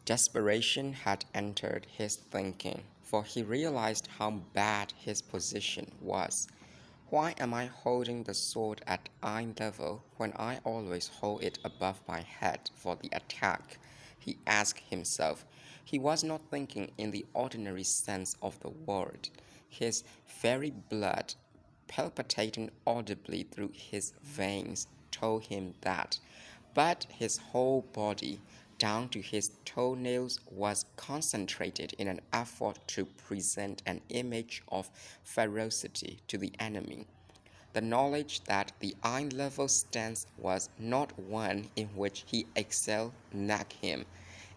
Desperation had entered his thinking, for he realized how bad his position was. Why am I holding the sword at eye level when I always hold it above my head for the attack? He asked himself. He was not thinking in the ordinary sense of the word. His very blood, palpitating audibly through his veins, told him that. But his whole body, down to his toenails, was concentrated in an effort to present an image of ferocity to the enemy. The knowledge that the eye-level stance was not one in which he excelled nagged him.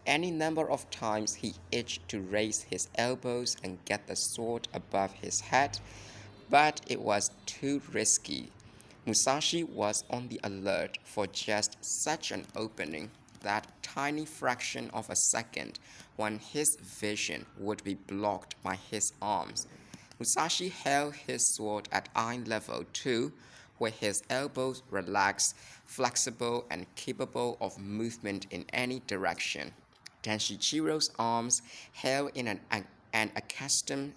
Any number of times he itched to raise his elbows and get the sword above his head, but it was too risky. Musashi was on the alert for just such an opening, that tiny fraction of a second when his vision would be blocked by his arms. Musashi held his sword at eye level too, where his elbows relaxed, flexible, and capable of movement in any direction. Denshichiro's arms, held in an accustomed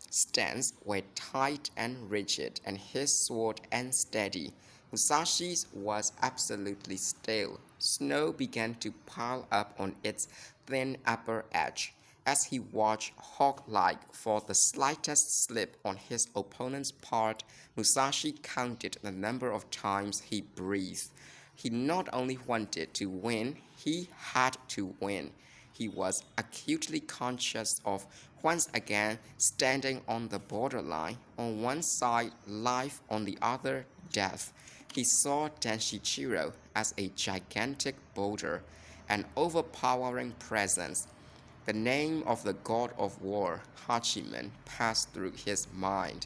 stance, were tight and rigid, and his sword unsteady. Musashi's was absolutely still. Snow began to pile up on its thin upper edge. As he watched hawk-like for the slightest slip on his opponent's part, Musashi counted the number of times he breathed. He not only wanted to win, he had to win. He was acutely conscious of once again standing on the borderline, on one side life, on the other death. He saw Denshichiro as a gigantic boulder, an overpowering presence. The name of the god of war, Hachiman, passed through his mind.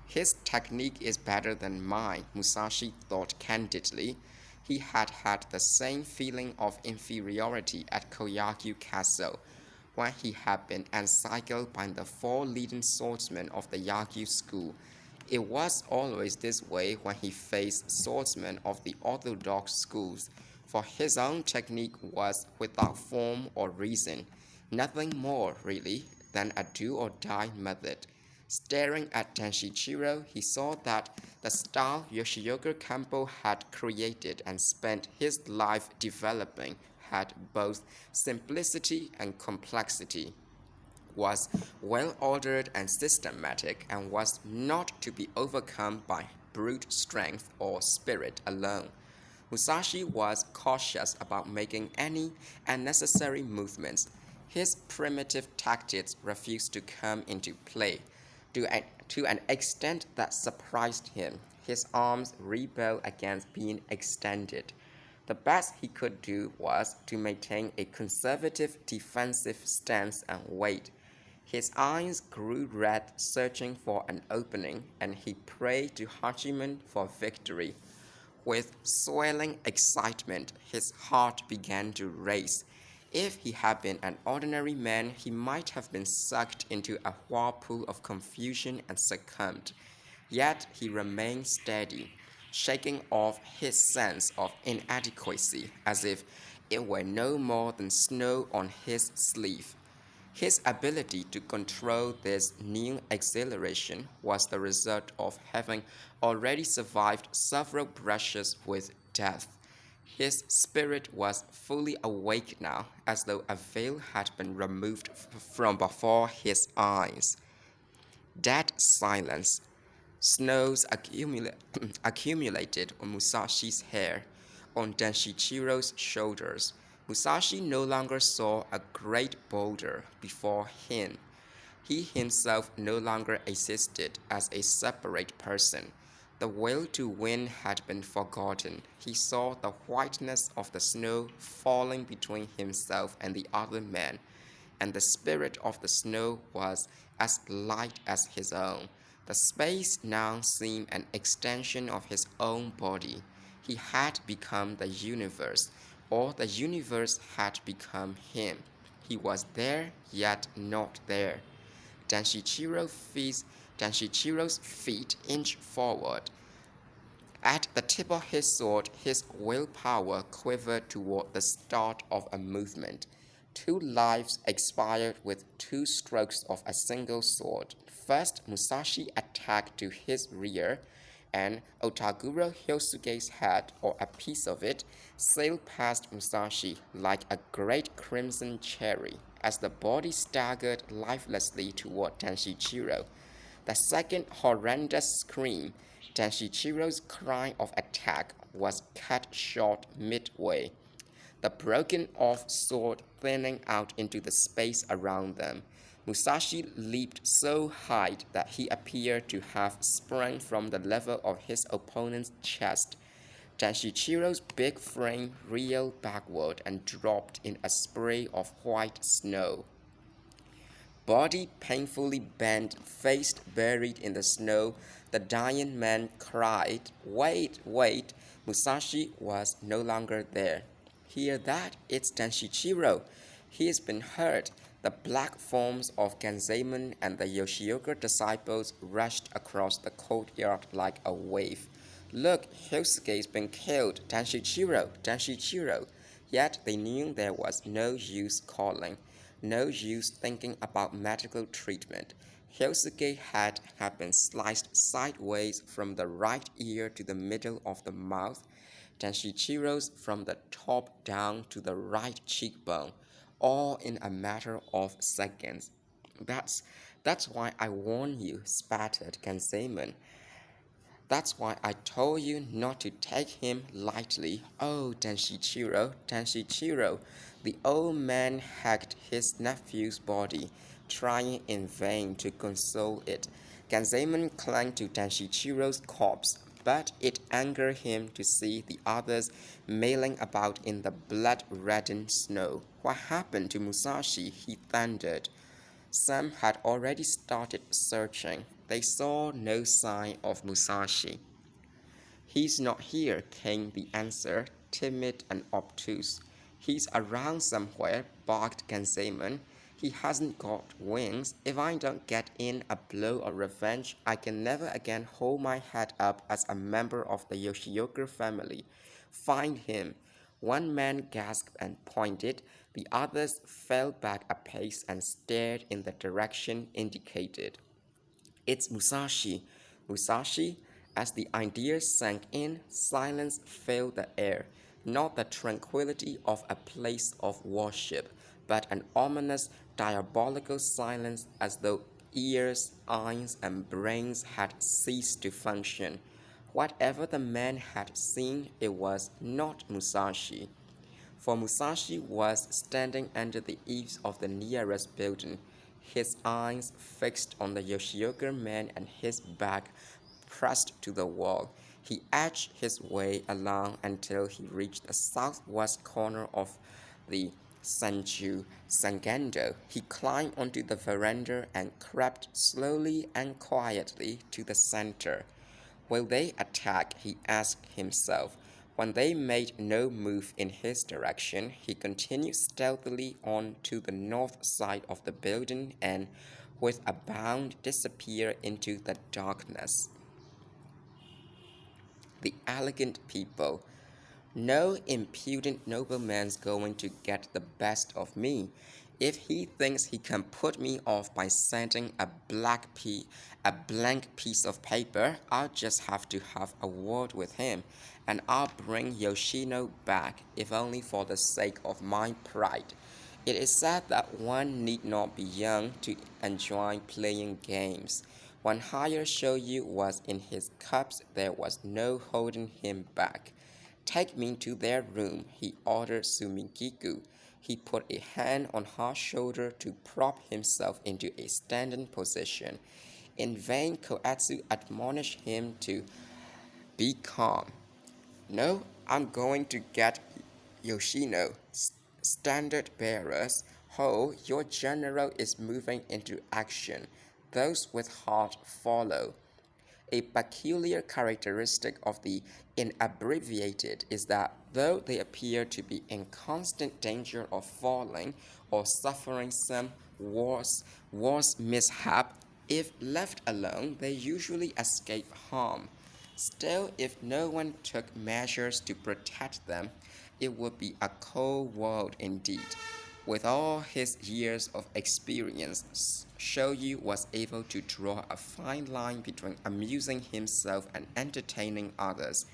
His technique is better than mine, Musashi thought candidly. He had had the same feeling of inferiority at Koyaku Castle, when he had been encircled by the four leading swordsmen of the Yagyu school. It was always this way when he faced swordsmen of the orthodox schools, for his own technique was without form or reason, nothing more, really, than a do-or-die method. Staring at Denshichiro, he saw that the style Yoshioka Kampo had created and spent his life developing had both simplicity and complexity, was well ordered and systematic, and was not to be overcome by brute strength or spirit alone. Musashi was cautious about making any unnecessary movements. His primitive tactics refused to come into play. To an extent that surprised him, his arms rebelled against being extended. The best he could do was to maintain a conservative defensive stance and wait. His eyes grew red, searching for an opening, and he prayed to Hachiman for victory. With swelling excitement, his heart began to race. If he had been an ordinary man, he might have been sucked into a whirlpool of confusion and succumbed. Yet he remained steady, shaking off his sense of inadequacy as if it were no more than snow on his sleeve. His ability to control this new exhilaration was the result of having already survived several brushes with death. His spirit was fully awake now, as though a veil had been removed from before his eyes. Dead silence. Snows accumulated on Musashi's hair, on Denshichiro's shoulders. Musashi no longer saw a great boulder before him. He himself no longer existed as a separate person. The will to win had been forgotten. He saw the whiteness of the snow falling between himself and the other man, and the spirit of the snow was as light as his own. The space now seemed an extension of his own body. He had become the universe, or the universe had become him. He was there, yet not there. Denshichiro's feet inched forward. At the tip of his sword, his willpower quivered toward the start of a movement. Two lives expired with two strokes of a single sword. First, Musashi attacked to his rear, and Otaguro Hyosuke's head, or a piece of it, sailed past Musashi like a great crimson cherry as the body staggered lifelessly toward Tenshichiro. The second horrendous scream, Tenshichiro's cry of attack, was cut short midway, the broken off sword thinning out into the space around them. Musashi leaped so high that he appeared to have sprung from the level of his opponent's chest. Tenshichiro's big frame reeled backward and dropped in a spray of white snow. Body painfully bent, face buried in the snow, the dying man cried, "Wait, wait!" Musashi was no longer there. "Hear that? It's Tenshichiro. He's been hurt." The black forms of Ganzamon and the Yoshioka disciples rushed across the courtyard like a wave. "Look, Hyosuke's been killed! Tenshichiro! Tenshichiro!" Yet they knew there was no use calling. No use thinking about medical treatment. Hyosuke's head had been sliced sideways from the right ear to the middle of the mouth, Tenshichiro's from the top down to the right cheekbone, all in a matter of seconds. That's why I warn you, spattered Kanseman. That's why I told you not to take him lightly. Oh, Tenshichiro, Tenshichiro. The old man hacked his nephew's body, trying in vain to console it. Ganzamon clung to Tenshichiro's corpse, but it angered him to see the others milling about in the blood-reddened snow. What happened to Musashi? He thundered. Some had already started searching. They saw no sign of Musashi. "He's not here," came the answer, timid and obtuse. "He's around somewhere," barked Ganzamon. "He hasn't got wings. If I don't get in a blow of revenge, I can never again hold my head up as a member of the Yoshioka family. Find him." One man gasped and pointed. The others fell back a pace and stared in the direction indicated. "It's Musashi." Musashi? As the idea sank in, silence filled the air. Not the tranquility of a place of worship, but an ominous, diabolical silence as though ears, eyes, and brains had ceased to function. Whatever the man had seen, it was not Musashi. For Musashi was standing under the eaves of the nearest building, his eyes fixed on the Yoshioka man and his back pressed to the wall. He edged his way along until he reached the southwest corner of the Sanju Sangendo. He climbed onto the veranda and crept slowly and quietly to the center. Will they attack? He asked himself. When they made no move in his direction, he continued stealthily on to the north side of the building and, with a bound, disappeared into the darkness. The elegant people. "No impudent nobleman's going to get the best of me. If he thinks he can put me off by sending a blank piece of paper, I'll just have to have a word with him, and I'll bring Yoshino back, if only for the sake of my pride." It is said that one need not be young to enjoy playing games. When Haya Shoyu was in his cups, there was no holding him back. "Take me to their room," he ordered Sumigiku. He put a hand on her shoulder to prop himself into a standing position. In vain, Koetsu admonished him to be calm. "No, I'm going to get Yoshino. Standard bearers. Ho, your general is moving into action. Those with heart follow." A peculiar characteristic of the inabbreviated is that though they appear to be in constant danger of falling or suffering some worse mishap, if left alone, they usually escape harm. Still, if no one took measures to protect them, it would be a cold world indeed. With all his years of experience, Shoyu was able to draw a fine line between amusing himself and entertaining others.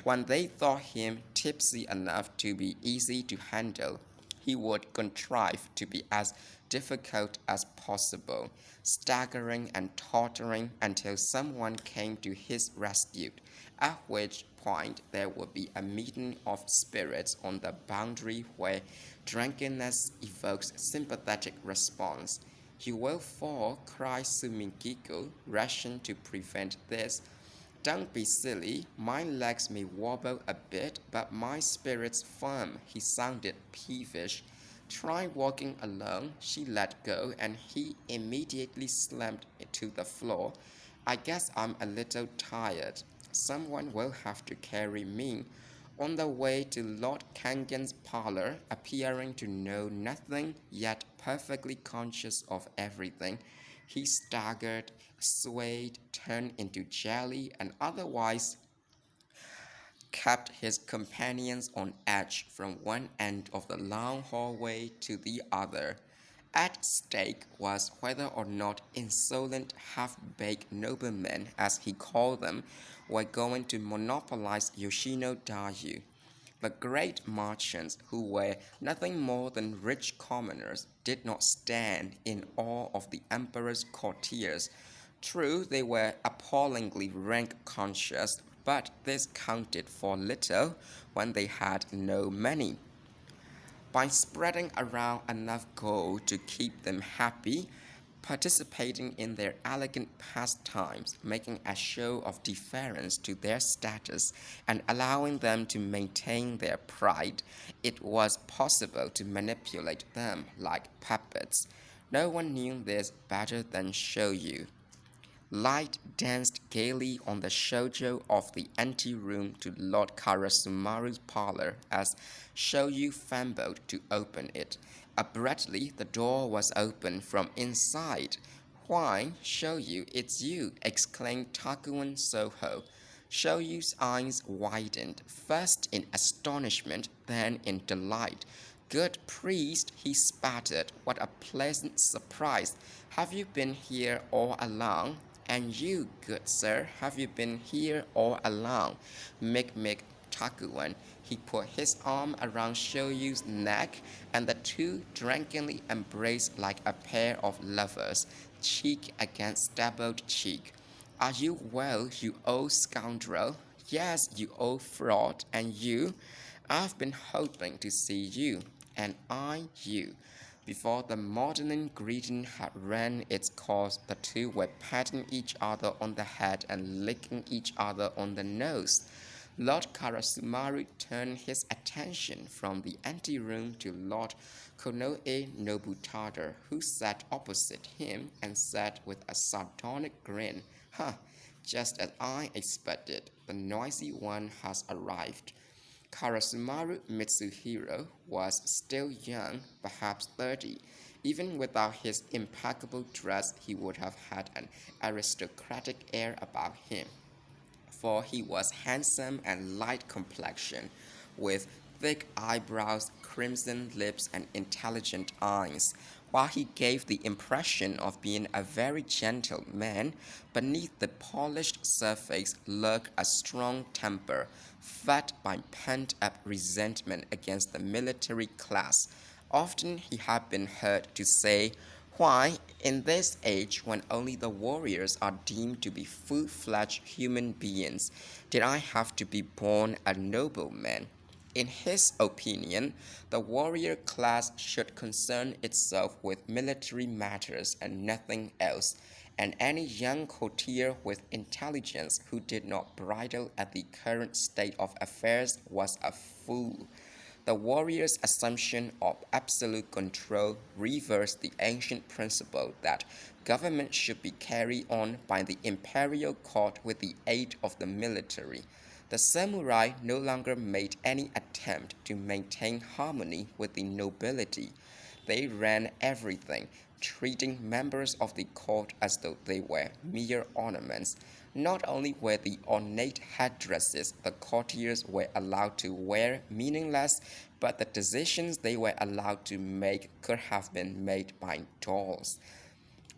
When they thought him tipsy enough to be easy to handle, he would contrive to be as difficult as possible, staggering and tottering until someone came to his rescue, at which point there would be a meeting of spirits on the boundary where drunkenness evokes sympathetic response. "You will fall," cries Sumikiko, rushing to prevent this. "Don't be silly. My legs may wobble a bit, but my spirit's firm." He sounded peevish. "Try walking alone." She let go, and he immediately slammed to the floor. "I guess I'm a little tired. Someone will have to carry me." On the way to Lord Kangen's parlor, appearing to know nothing, yet perfectly conscious of everything, he staggered, swayed, turned into jelly, and otherwise kept his companions on edge from one end of the long hallway to the other. At stake was whether or not insolent half-baked noblemen, as he called them, were going to monopolize Yoshino Dayu. The great merchants, who were nothing more than rich commoners, did not stand in awe of the emperor's courtiers. True, they were appallingly rank-conscious, but this counted for little when they had no money. By spreading around enough gold to keep them happy, participating in their elegant pastimes, making a show of deference to their status, and allowing them to maintain their pride, it was possible to manipulate them like puppets. No one knew this better than Shoyu. Light danced gaily on the shoujo of the anteroom to Lord Karasumaru's parlor as Shoyu fumbled to open it. Abruptly, the door was opened from inside. "Why, Shoyu, it's you!" exclaimed Takuan Soho. Shoyu's eyes widened, first in astonishment, then in delight. "Good priest," he sputtered. "What a pleasant surprise! Have you been here all along?" "And you, good sir, have you been here all along?" Mick Takuan. He put his arm around Shoyu's neck, and the two drunkenly embraced like a pair of lovers, cheek against stubbled cheek. "Are you well, you old scoundrel?" "Yes, you old fraud. And you?" "I've been hoping to see you." "And I you." Before the maudlin greeting had run its course, the two were patting each other on the head and licking each other on the nose. Lord Karasumaru turned his attention from the anteroom to Lord Konoe Nobutada, who sat opposite him, and said with a sardonic grin, "Huh, just as I expected, the noisy one has arrived." Karasumaru Mitsuhiro was still young, perhaps 30. Even without his impeccable dress, he would have had an aristocratic air about him, for he was handsome and light complexioned, with thick eyebrows, crimson lips, and intelligent eyes. While he gave the impression of being a very gentle man, beneath the polished surface lurked a strong temper, fed by pent-up resentment against the military class. Often he had been heard to say, "Why, in this age when only the warriors are deemed to be full-fledged human beings, did I have to be born a nobleman?" In his opinion, the warrior class should concern itself with military matters and nothing else, and any young courtier with intelligence who did not bridle at the current state of affairs was a fool. The warrior's assumption of absolute control reversed the ancient principle that government should be carried on by the imperial court with the aid of the military. The samurai no longer made any attempt to maintain harmony with the nobility. They ran everything, treating members of the court as though they were mere ornaments. Not only were the ornate headdresses the courtiers were allowed to wear meaningless, but the decisions they were allowed to make could have been made by dolls.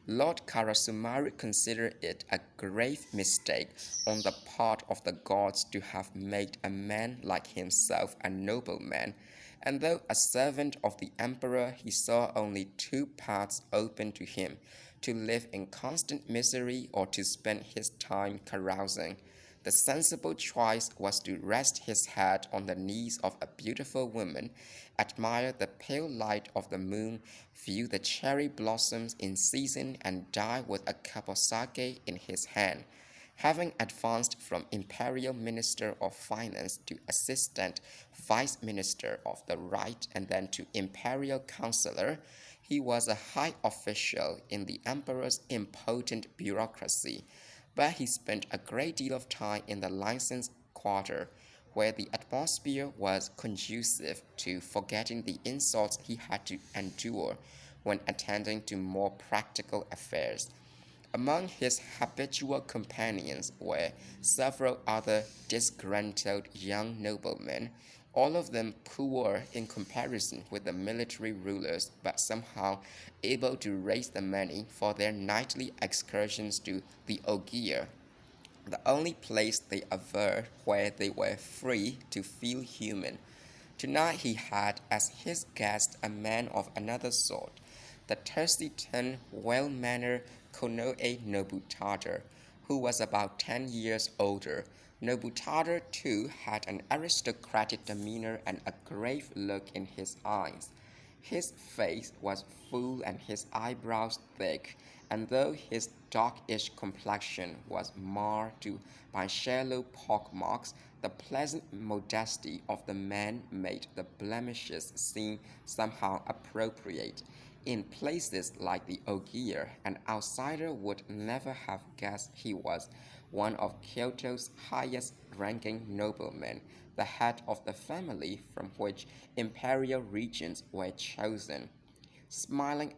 Lord Karasumari considered it a grave mistake on the part of the gods to have made a man like himself a nobleman, and though a servant of the emperor, he saw only two paths open to him: to live in constant misery or to spend his time carousing. The sensible choice was to rest his head on the knees of a beautiful woman, admire the pale light of the moon, view the cherry blossoms in season, and die with a cup of sake in his hand. Having advanced from imperial minister of finance to assistant vice minister of the right and then to imperial counselor, he was a high official in the emperor's impotent bureaucracy, but he spent a great deal of time in the license quarter, where the atmosphere was conducive to forgetting the insults he had to endure when attending to more practical affairs. Among his habitual companions were several other disgruntled young noblemen, all of them poor in comparison with the military rulers, but somehow able to raise the money for their nightly excursions to the Ogier, the only place they averred where they were free to feel human. Tonight he had as his guest a man of another sort, the taciturn, well-mannered Konoe Nobutada, who was about 10 years older. Nobutada, too, had an aristocratic demeanor and a grave look in his eyes. His face was full and his eyebrows thick, and though his darkish complexion was marred by shallow pockmarks, the pleasant modesty of the man made the blemishes seem somehow appropriate. In places like the Ogier, an outsider would never have guessed he was one of Kyoto's highest ranking noblemen, the head of the family from which imperial regents were chosen. Smiling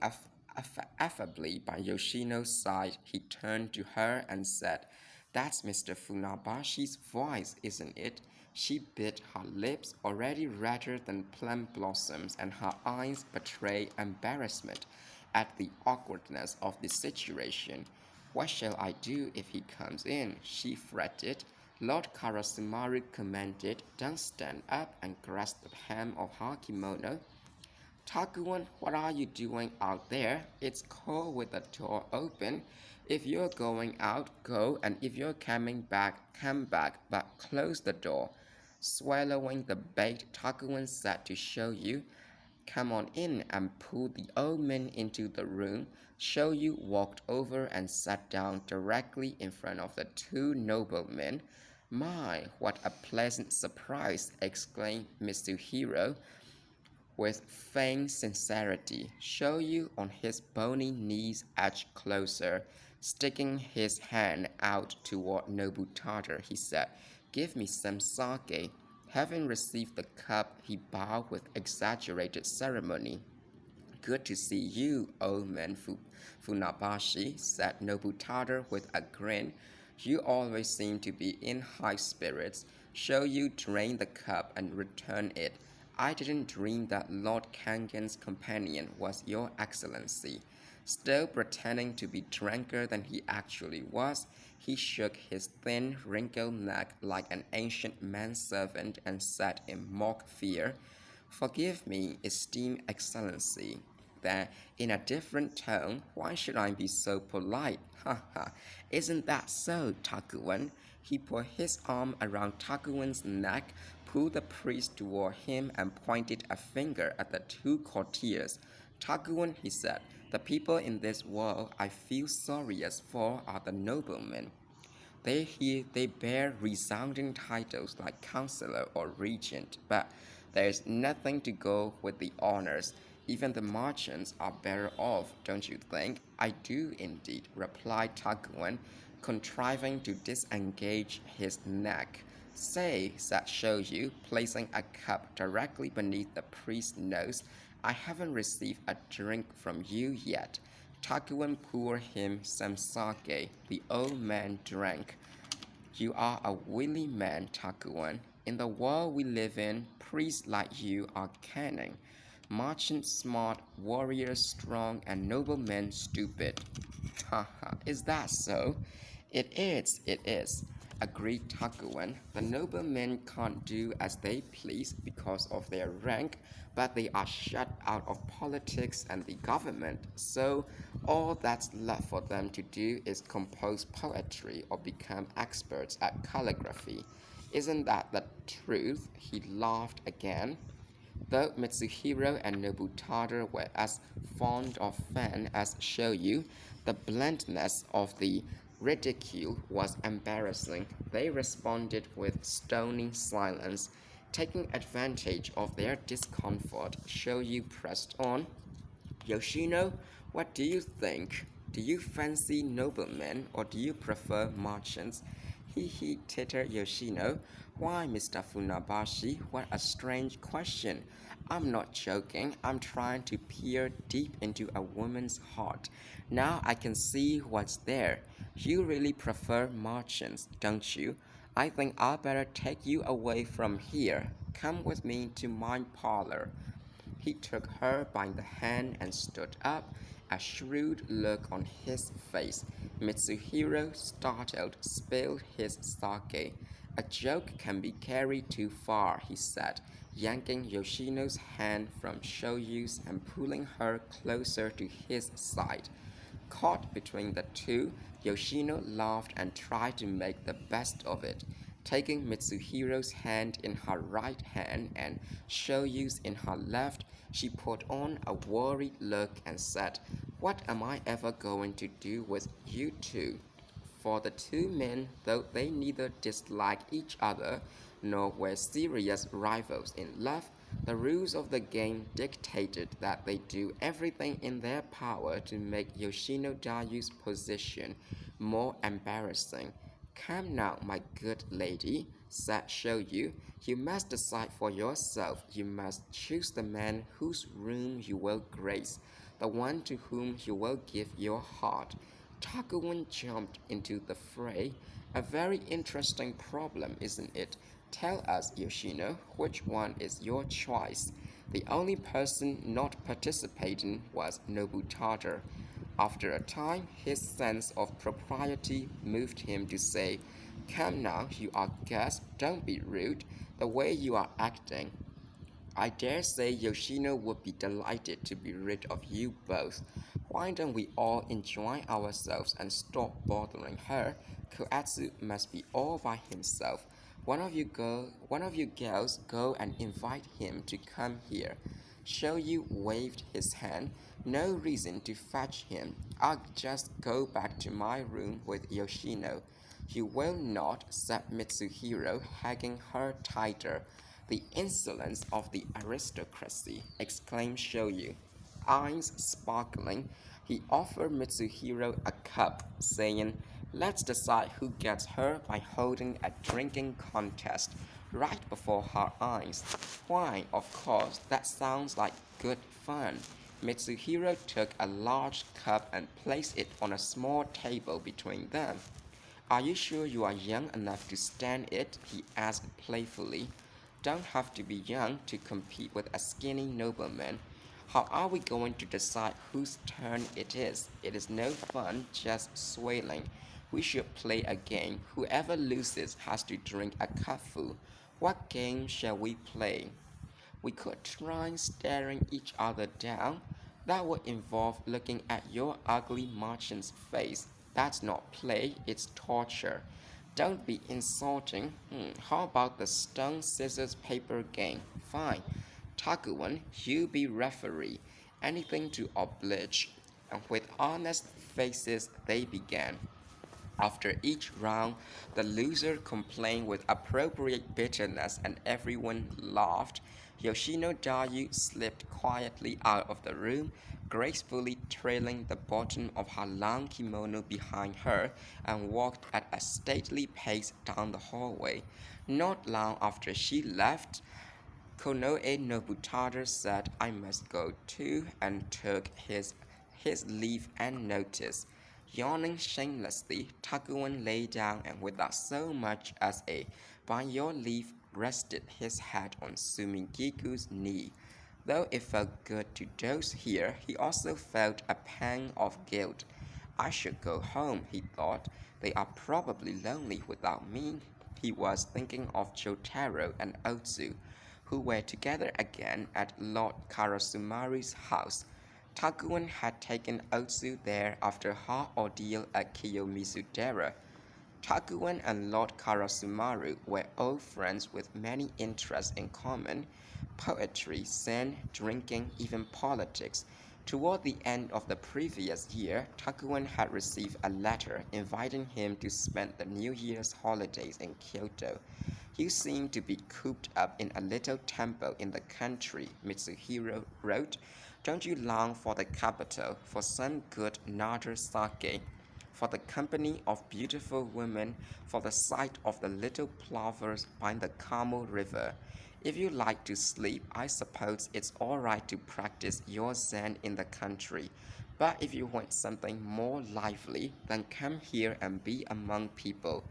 affably by Yoshino's side, he turned to her and said, "That's Mr. Funabashi's voice, isn't it?" She bit her lips, already redder than plum blossoms, and her eyes betrayed embarrassment at the awkwardness of the situation. "What shall I do if he comes in?" she fretted. Lord Karasumari commented, "Don't stand up," and grasped the hem of her kimono. "Takuan, what are you doing out there? It's cold with the door open. If you're going out, go, and if you're coming back, come back, but close the door." Swallowing the bait, Takuan said to Shoyu, "Come on in," and pulled the old man into the room. Shoyu walked over and sat down directly in front of the two noblemen. "My, what a pleasant surprise!" exclaimed Mitsuhiro with feigned sincerity. Shoyu on his bony knees edged closer. Sticking his hand out toward Nobutada, he said, "Give me some sake." Having received the cup, he bowed with exaggerated ceremony. "Good to see you, old man Funabashi," said Nobutada with a grin. "You always seem to be in high spirits." Shoyu drained the cup and returned it. "I didn't dream that Lord Kangen's companion was your excellency." Still pretending to be drunker than he actually was, he shook his thin, wrinkled neck like an ancient manservant and said in mock fear, "Forgive me, esteemed excellency." Then, in a different tone, "Why should I be so polite? Ha ha! Isn't that so, Takuan?" He put his arm around Takuan's neck, pulled the priest toward him, and pointed a finger at the two courtiers. "Takuan," he said, "the people in this world I feel sorriest for are the noblemen. They bear resounding titles like counselor or regent, but there is nothing to go with the honors. Even the merchants are better off, don't you think?" "I do indeed," replied Takuan, contriving to disengage his neck. "Say," said Shoyu, placing a cup directly beneath the priest's nose, "I haven't received a drink from you yet." Takuan poured him some sake. The old man drank. You are a wily man, Takuan. In the world we live in, priests like you are canon. Merchants smart, warriors strong, and noblemen stupid. Haha, is that so? It is, agreed Takuan. The noblemen can't do as they please because of their rank, but they are shut out of politics and the government, so all that's left for them to do is compose poetry or become experts at calligraphy. Isn't that the truth? He laughed again. Though Mitsuhiro and Nobutada were as fond of Fan as Shoyu, the bluntness of the ridicule was embarrassing. They responded with stony silence. Taking advantage of their discomfort, Shoyu pressed on. Yoshino, what do you think? Do you fancy noblemen or do you prefer merchants? He tittered Yoshino. Why, Mr. Funabashi, what a strange question. I'm not joking. I'm trying to peer deep into a woman's heart. Now I can see what's there. You really prefer merchants, don't you? I think I'd better take you away from here. Come with me to my parlor. He took her by the hand and stood up, a shrewd look on his face. Mitsuhiro, startled, spilled his sake. A joke can be carried too far, he said, yanking Yoshino's hand from Shoyu's and pulling her closer to his side. Caught between the two, Yoshino laughed and tried to make the best of it. Taking Mitsuhiro's hand in her right hand and Shoyu's in her left, she put on a worried look and said, What am I ever going to do with you two? For the two men, though they neither disliked each other nor were serious rivals in love, the rules of the game dictated that they do everything in their power to make Yoshino Dayu's position more embarrassing. Come now, my good lady, said Shoyu. You must decide for yourself. You must choose the man whose room you will grace, the one to whom you will give your heart. Takuan jumped into the fray. A very interesting problem, isn't it? Tell us, Yoshino, which one is your choice? The only person not participating was Nobutada. After a time, his sense of propriety moved him to say, Come now, you are guests, don't be rude. The way you are acting, I dare say Yoshino would be delighted to be rid of you both. Why don't we all enjoy ourselves and stop bothering her? Koatsu must be all by himself. One of you girls go and invite him to come here. Shoyu waved his hand. No reason to fetch him. I'll just go back to my room with Yoshino. You will not, said Mitsuhiro, hugging her tighter. The insolence of the aristocracy, exclaimed Shoyu. Eyes sparkling, he offered Mitsuhiro a cup, saying, Let's decide who gets her by holding a drinking contest right before her eyes. Why, of course, that sounds like good fun. Mitsuhiro took a large cup and placed it on a small table between them. Are you sure you are young enough to stand it? He asked playfully. Don't have to be young to compete with a skinny nobleman. How are we going to decide whose turn it is? It is no fun just swailing. We should play a game. Whoever loses has to drink a cupful. What game shall we play? We could try staring each other down. That would involve looking at your ugly merchant's face. That's not play, it's torture. Don't be insulting. How about the stone, scissors, paper game? Fine. Takuan, you be referee. Anything to oblige. And with honest faces, they began. After each round, the loser complained with appropriate bitterness and everyone laughed. Yoshino Dayu slipped quietly out of the room, gracefully trailing the bottom of her long kimono behind her, and walked at a stately pace down the hallway. Not long after she left, Konoe Nobutada said, I must go too, and took his his leave unnoticed. Yawning shamelessly, Takuan lay down and without so much as a "by your leave" rested his head on Sumigiku's knee. Though it felt good to doze here, he also felt a pang of guilt. I should go home, he thought. They are probably lonely without me. He was thinking of Jotaro and Otsu, who were together again at Lord Karasumari's house. Takuan had taken Otsu there after her ordeal at Kiyomizu-dera. Takuan and Lord Karasumaru were old friends with many interests in common: poetry, zen, drinking, even politics. Toward the end of the previous year, Takuan had received a letter inviting him to spend the New Year's holidays in Kyoto. "You seem to be cooped up in a little temple in the country," Mitsuhiro wrote. "Don't you long for the capital, for some good Nagasaki, for the company of beautiful women, for the sight of the little plovers by the Kamo River? If you like to sleep, I suppose it's all right to practice your Zen in the country. But if you want something more lively, then come here and be among people.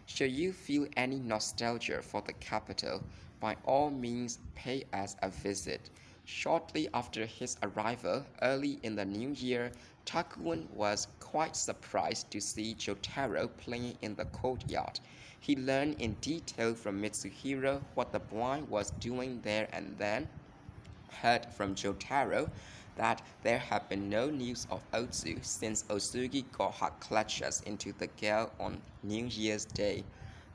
Should you feel any nostalgia for the capital, by all means pay us a visit." Shortly after his arrival, early in the new year, Takuan was quite surprised to see Jotaro playing in the courtyard. He learned in detail from Mitsuhiro what the boy was doing there and then heard from Jotaro that there had been no news of Otsu since Osugi got her clutches into the gale on New Year's Day.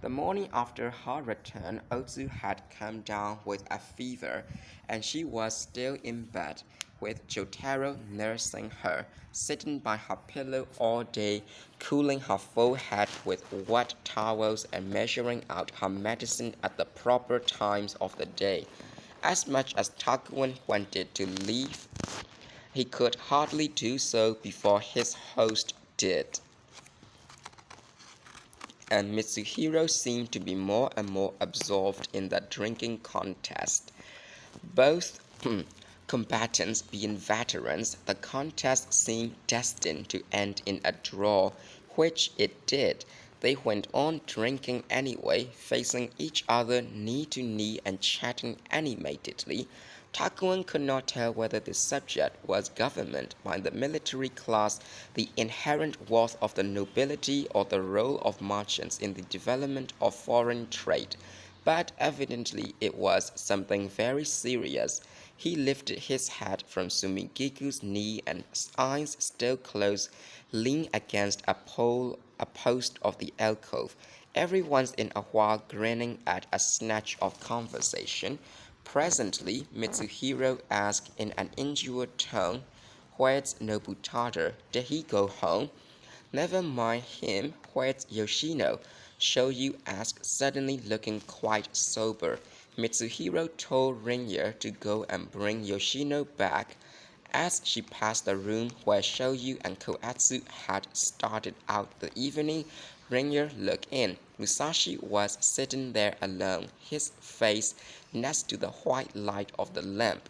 The morning after her return, Otsu had come down with a fever, and she was still in bed, with Jotaro nursing her, sitting by her pillow all day, cooling her forehead with wet towels and measuring out her medicine at the proper times of the day. As much as Takuan wanted to leave, he could hardly do so before his host did, and Mitsuhiro seemed to be more and more absorbed in the drinking contest. Both combatants being veterans, the contest seemed destined to end in a draw, which it did. They went on drinking anyway, facing each other knee to knee and chatting animatedly. Takuan could not tell whether the subject was government by the military class, the inherent worth of the nobility, or the role of merchants in the development of foreign trade. But evidently it was something very serious. He lifted his head from Sumigiku's knee and, eyes still closed, leaned against a post of the alcove, every once in a while grinning at a snatch of conversation. Presently, Mitsuhiro asked in an injured tone, "Where's Nobutada? Did he go home?" "Never mind him. Where's Yoshino?" Shoyu asked, suddenly looking quite sober. Mitsuhiro told Rinya to go and bring Yoshino back. As she passed the room where Shoyu and Koetsu had started out the evening, Rinya looked in. Musashi was sitting there alone, his face next to the white light of the lamp.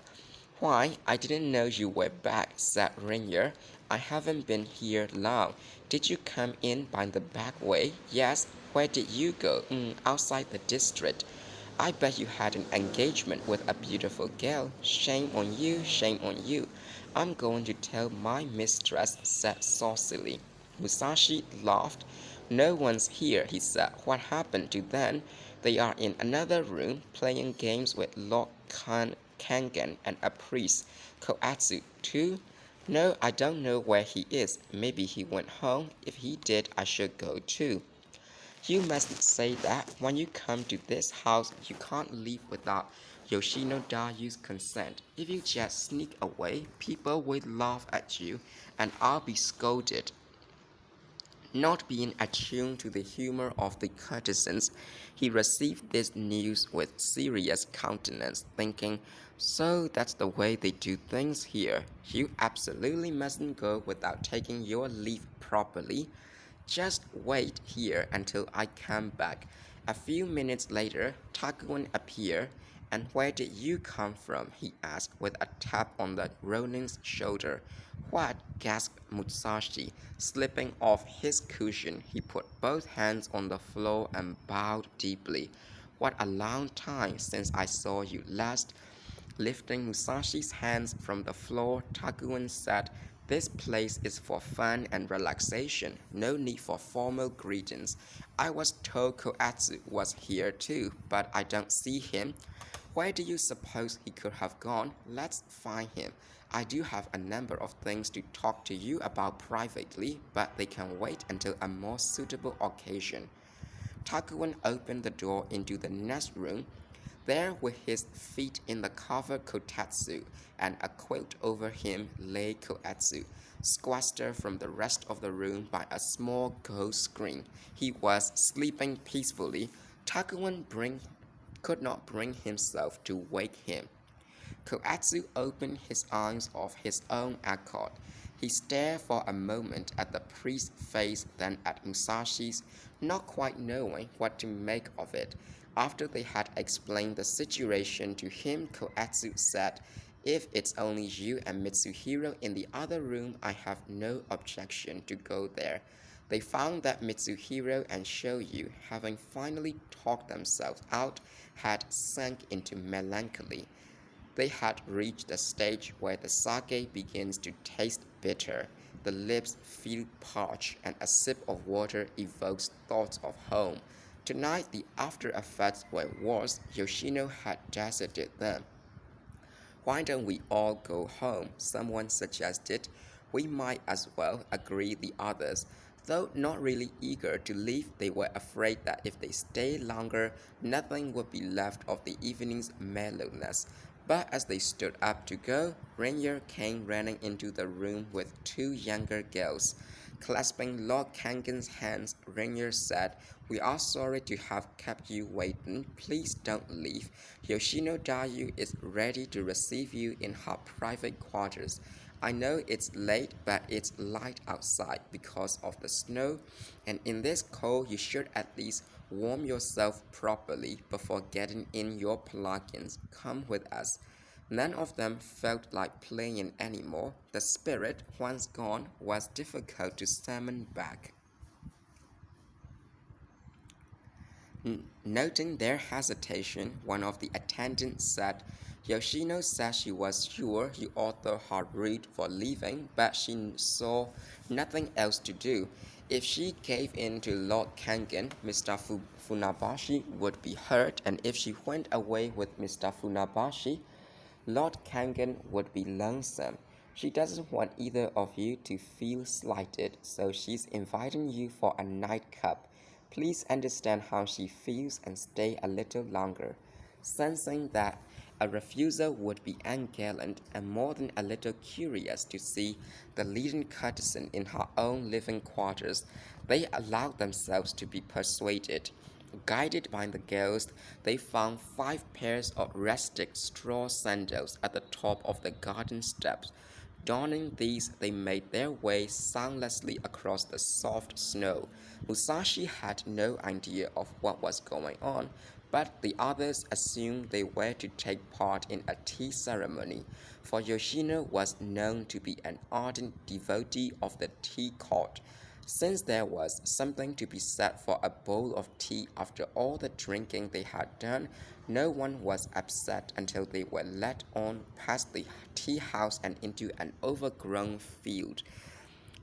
"Why, I didn't know you were back," said Rinya. "I haven't been here long. Did you come in by the back way?" "Yes." "Where did you go?" "Outside the district." "I bet you had an engagement with a beautiful girl." "Shame on you, shame on you." "I'm going to tell my mistress," said saucily. Musashi laughed. "No one's here," he said. "What happened to them?" "They are in another room, playing games with Lord Kangen and a priest." "Koatsu, too?" "No, I don't know where he is. Maybe he went home. If he did, I should go too." "You mustn't say that. When you come to this house, you can't leave without Yoshino Dayu's consent. If you just sneak away, people will laugh at you, and I'll be scolded." Not being attuned to the humor of the courtesans, he received this news with serious countenance, thinking, "So that's the way they do things here. You absolutely mustn't go without taking your leave properly. Just wait here until I come back." A few minutes later, Takuan appeared. "And where did you come from?" he asked with a tap on the Ronin's shoulder. What? Gasped Musashi. Slipping off his cushion, he put both hands on the floor and bowed deeply. What a long time since I saw you last. Lifting Musashi's hands from the floor, Takuan said, "This place is for fun and relaxation. No need for formal greetings. I was told Koatsu was here too, but I don't see him. Where do you suppose he could have gone? Let's find him. I do have a number of things to talk to you about privately, but they can wait until a more suitable occasion." Takuan opened the door into the next room. There, with his feet in the covered kotatsu and a quilt over him, lay Koatsu, sequestered from the rest of the room by a small gold screen. He was sleeping peacefully. Could not bring himself to wake him. Koatsu opened his eyes of his own accord. He stared for a moment at the priest's face, then at Musashi's, not quite knowing what to make of it. After they had explained the situation to him, Koatsu said, "If it's only you and Mitsuhiro in the other room, I have no objection to go there." They found that Mitsuhiro and Shoyu, having finally talked themselves out, had sunk into melancholy. They had reached the stage where the sake begins to taste bitter, the lips feel parched, and a sip of water evokes thoughts of home. Tonight, the after effects were worse. Yoshino had deserted them. "Why don't we all go home?" someone suggested. "We might as well," agreed the others. Though not really eager to leave, they were afraid that if they stayed longer, nothing would be left of the evening's mellowness. But as they stood up to go, Rainier came running into the room with two younger girls. Clasping Lord Kangen's hands, Rainier said, "We are sorry to have kept you waiting. Please don't leave. Yoshino Dayu is ready to receive you in her private quarters. I know it's late, but it's light outside because of the snow, and in this cold you should at least warm yourself properly before getting in your plugins. Come with us." None of them felt like playing anymore. The spirit, once gone, was difficult to summon back. Noting their hesitation, one of the attendants said, "Yoshino said she was sure you author her rude for leaving, but she saw nothing else to do. If she gave in to Lord Kangen, Mr. Funabashi would be hurt, and if she went away with Mr. Funabashi, Lord Kangen would be lonesome. She doesn't want either of you to feel slighted, so she's inviting you for a nightcap. Please understand how she feels and stay a little longer." Sensing that a refusal would be ungallant and more than a little curious to see the leading courtesan in her own living quarters, they allowed themselves to be persuaded. Guided by the girls, they found 5 pairs of rustic straw sandals at the top of the garden steps. Donning these, they made their way soundlessly across the soft snow. Musashi had no idea of what was going on, but the others assumed they were to take part in a tea ceremony, for Yoshino was known to be an ardent devotee of the tea court. Since there was something to be said for a bowl of tea after all the drinking they had done, no one was upset until they were led on past the tea house and into an overgrown field.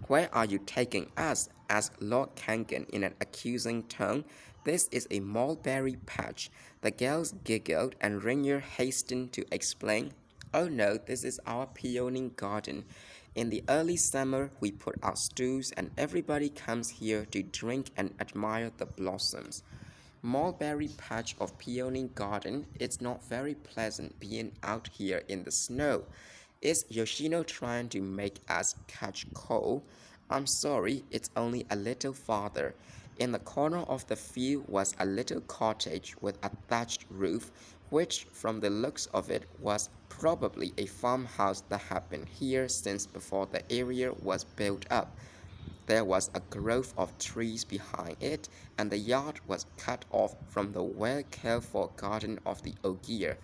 "Where are you taking us?" asked Lord Kangen in an accusing tone. "This is a mulberry patch." The girls giggled, and Rainier hastened to explain. "Oh no, this is our peony garden. In the early summer, we put out stools, and everybody comes here to drink and admire the blossoms. Mulberry patch of peony garden. It's not very pleasant being out here in the snow. Is Yoshino trying to make us catch cold? I'm sorry, it's only a little farther." In the corner of the field was a little cottage with a thatched roof, which, from the looks of it, was probably a farmhouse that had been here since before the area was built up. There was a grove of trees behind it, and the yard was cut off from the well cared for garden of the Ogier.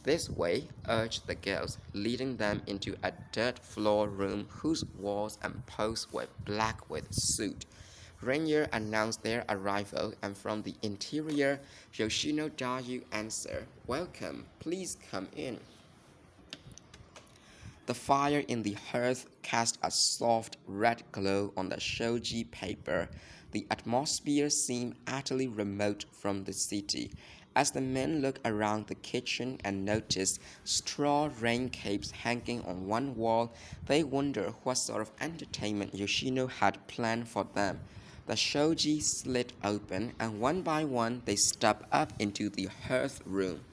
This way, urged the girls, leading them into a dirt-floor room whose walls and posts were black with soot. Rainier announced their arrival, and from the interior, Yoshino Dayu answered, "Welcome, please come in." The fire in the hearth cast a soft red glow on the shoji paper. The atmosphere seemed utterly remote from the city. As the men looked around the kitchen and noticed straw rain capes hanging on one wall, they wondered what sort of entertainment Yoshino had planned for them. The shoji slid open, and one by one they stepped up into the hearth room.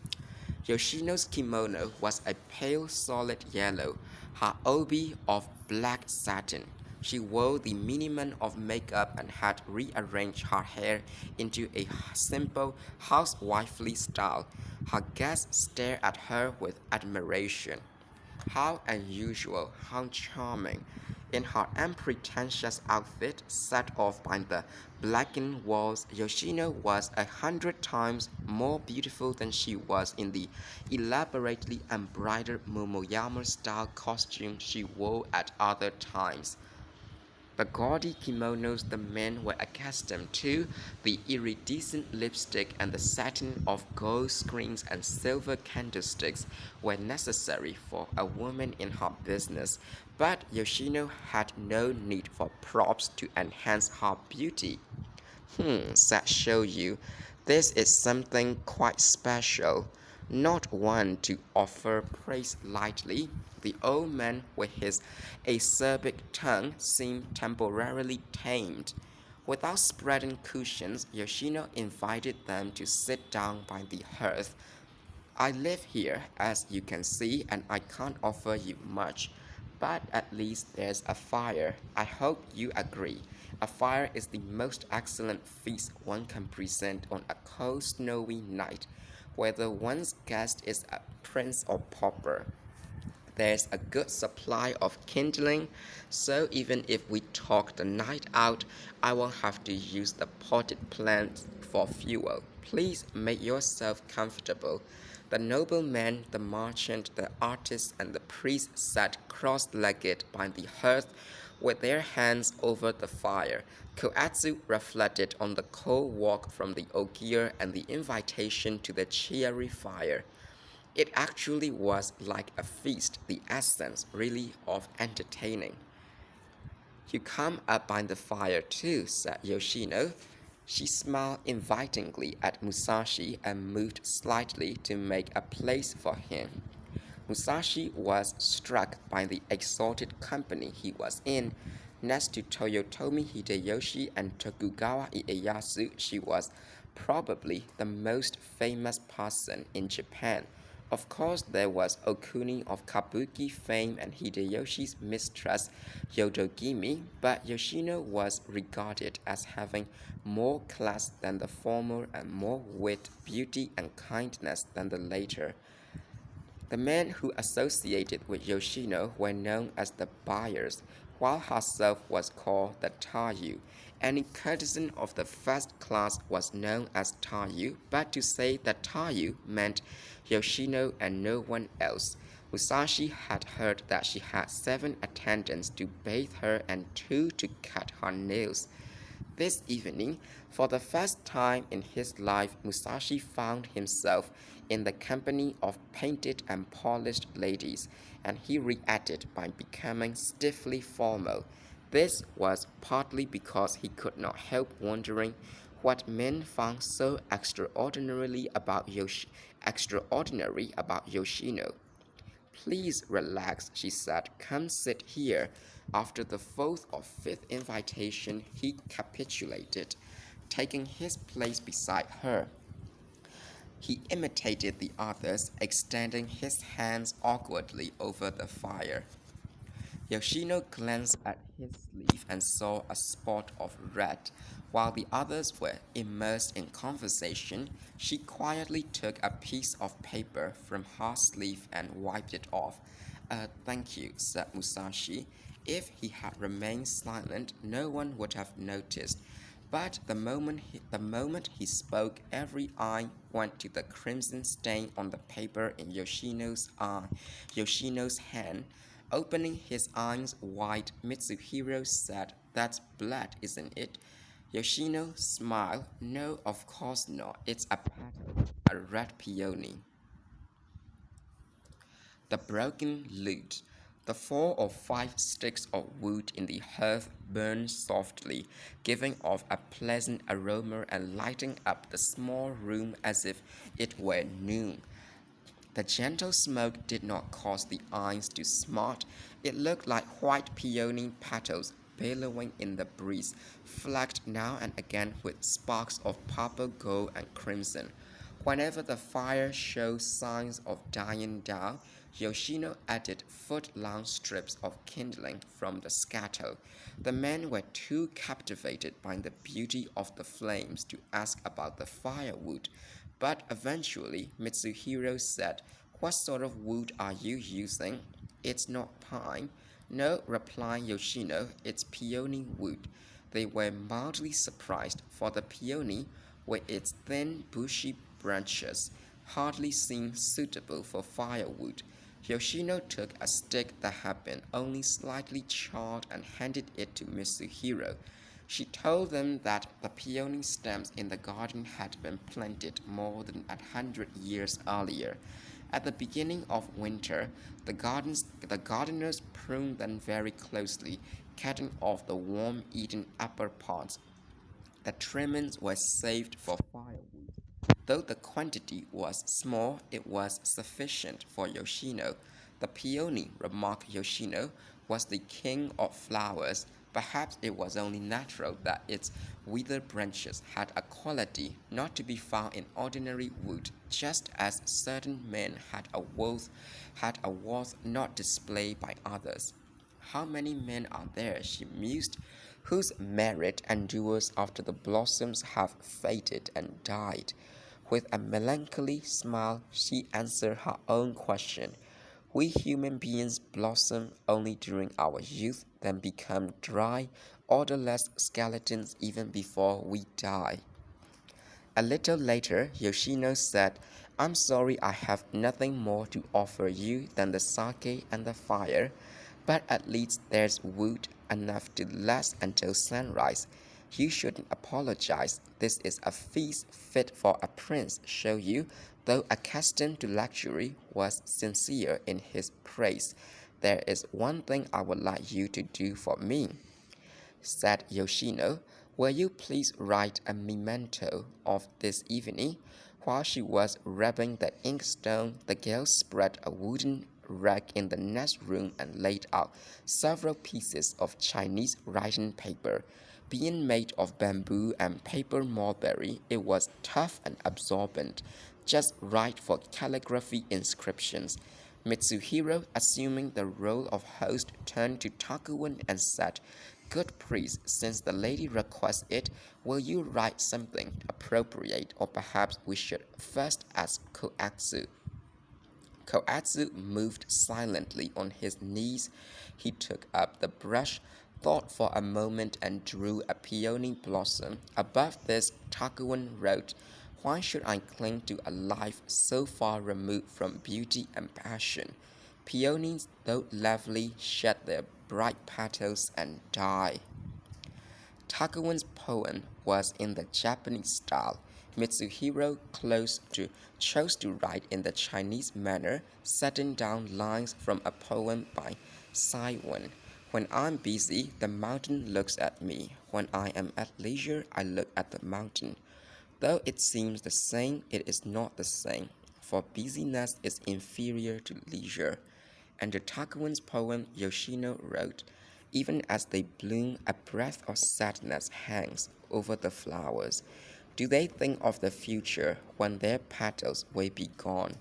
Yoshino's kimono was a pale solid yellow, her obi of black satin. She wore the minimum of makeup and had rearranged her hair into a simple housewifely style. Her guests stared at her with admiration. How unusual, how charming. In her unpretentious outfit, set off by the blackened walls, Yoshino was 100 times more beautiful than she was in the elaborately embroidered Momoyama-style costume she wore at other times. The gaudy kimonos the men were accustomed to, the iridescent lipstick and the satin of gold screens and silver candlesticks were necessary for a woman in her business, but Yoshino had no need for props to enhance her beauty. Said Shoyu, this is something quite special, not one to offer praise lightly. The old man, with his acerbic tongue, seemed temporarily tamed. Without spreading cushions, Yoshino invited them to sit down by the hearth. I live here, as you can see, and I can't offer you much. But at least there's a fire. I hope you agree. A fire is the most excellent feast one can present on a cold, snowy night, whether one's guest is a prince or pauper. There's a good supply of kindling, so even if we talk the night out, I won't have to use the potted plants for fuel. Please make yourself comfortable. The nobleman, the merchant, the artist, and the priest sat cross-legged by the hearth with their hands over the fire. Koatsu reflected on the cold walk from the ogier and the invitation to the cheery fire. It actually was like a feast, the essence, really, of entertaining. You come up by the fire too, said Yoshino. She smiled invitingly at Musashi and moved slightly to make a place for him. Musashi was struck by the exalted company he was in. Next to Toyotomi Hideyoshi and Tokugawa Ieyasu, she was probably the most famous person in Japan. Of course, there was Okuni of Kabuki fame and Hideyoshi's mistress Yodogimi, but Yoshino was regarded as having more class than the former and more wit, beauty, and kindness than the latter. The men who associated with Yoshino were known as the buyers, while herself was called the Tayu. Any courtesan of the first class was known as Tayu, but to say that Tayu meant Yoshino and no one else. Musashi had heard that she had 7 attendants to bathe her and 2 to cut her nails. This evening, for the first time in his life, Musashi found himself in the company of painted and polished ladies, and he reacted by becoming stiffly formal. This was partly because he could not help wondering what men found so extraordinary about Yoshino. Please relax, she said. Come sit here. After the fourth or fifth invitation, he capitulated, taking his place beside her. He imitated the others, extending his hands awkwardly over the fire. Yoshino glanced at his sleeve and saw a spot of red. While the others were immersed in conversation, she quietly took a piece of paper from her sleeve and wiped it off. Thank you, said Musashi. If he had remained silent, no one would have noticed. But the moment he spoke, every eye went to the crimson stain on the paper in Yoshino's hand. Opening his eyes wide, Mitsuhiro said, "That's blood, isn't it?" Yoshino smiled. "No, of course not. It's a pattern, a red peony." The broken lute. The 4 or 5 sticks of wood in the hearth burned softly, giving off a pleasant aroma and lighting up the small room as if it were noon. The gentle smoke did not cause the eyes to smart. It looked like white peony petals billowing in the breeze, flecked now and again with sparks of purple, gold, and crimson. Whenever the fire showed signs of dying down, Yoshino added foot-long strips of kindling from the scuttle. The men were too captivated by the beauty of the flames to ask about the firewood. But eventually, Mitsuhiro said, "What sort of wood are you using?" "It's not pine." "No," replied Yoshino, "it's peony wood." They were mildly surprised, for the peony, with its thin, bushy branches, hardly seemed suitable for firewood. Yoshino took a stick that had been only slightly charred and handed it to Mitsuhiro. She told them that the peony stems in the garden had been planted more than 100 years earlier. At the beginning of winter, the gardeners pruned them very closely, cutting off the worm-eaten upper parts. The trimmings were saved for firewood. Though the quantity was small, it was sufficient for Yoshino. "The peony," remarked Yoshino, "was the king of flowers. Perhaps it was only natural that its withered branches had a quality not to be found in ordinary wood, just as certain men had a worth not displayed by others." "How many men are there," she mused, "whose merit endures after the blossoms have faded and died?" With a melancholy smile, she answered her own question. "We human beings blossom only during our youth, then become dry, odorless skeletons even before we die." A little later, Yoshino said, "I'm sorry I have nothing more to offer you than the sake and the fire, but at least there's wood enough to last until sunrise. You shouldn't apologize. This is a feast fit for a prince." Shoyu, though accustomed to luxury, was sincere in his praise. "There is one thing I would like you to do for me," said Yoshino. "Will you please write a memento of this evening?" While she was rubbing the inkstone, the girl spread a wooden rug in the next room and laid out several pieces of Chinese writing paper. Being made of bamboo and paper mulberry, it was tough and absorbent, just right for calligraphy inscriptions. Mitsuhiro, assuming the role of host, turned to Takuen and said, "Good priest, since the lady requests it, will you write something appropriate, or perhaps we should first ask Koatsu?" Koatsu moved silently on his knees. He took up the brush, thought for a moment, and drew a peony blossom. Above this, Takuen wrote, "Why should I cling to a life so far removed from beauty and passion? Peonies, though lovely, shed their bright petals and die." Takuen's poem was in the Japanese style. Mitsuhiro chose to write in the Chinese manner, setting down lines from a poem by Saiwen. "When I'm busy, the mountain looks at me. When I am at leisure, I look at the mountain. Though it seems the same, it is not the same, for busyness is inferior to leisure." And the Takuen's poem Yoshino wrote, "Even as they bloom, a breath of sadness hangs over the flowers. Do they think of the future when their petals will be gone?"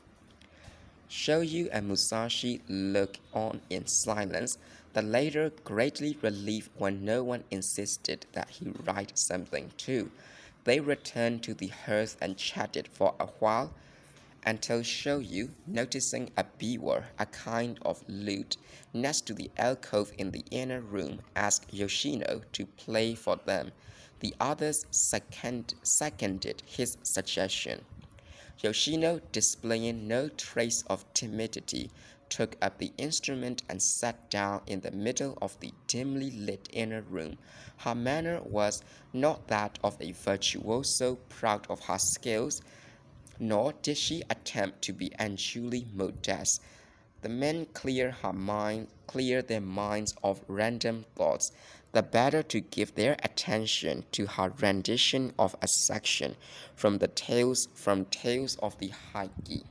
Shoyu and Musashi looked on in silence, the latter greatly relieved when no one insisted that he write something too. They returned to the hearth and chatted for a while, until Shoyu, noticing a biwa, a kind of lute, next to the alcove in the inner room, asked Yoshino to play for them. The others seconded his suggestion. Yoshino, displaying no trace of timidity, took up the instrument and sat down in the middle of the dimly lit inner room. Her manner was not that of a virtuoso proud of her skills, nor did she attempt to be unduly modest. The men clear their minds of random thoughts, the better to give their attention to her rendition of a section from Tales of the Hagi.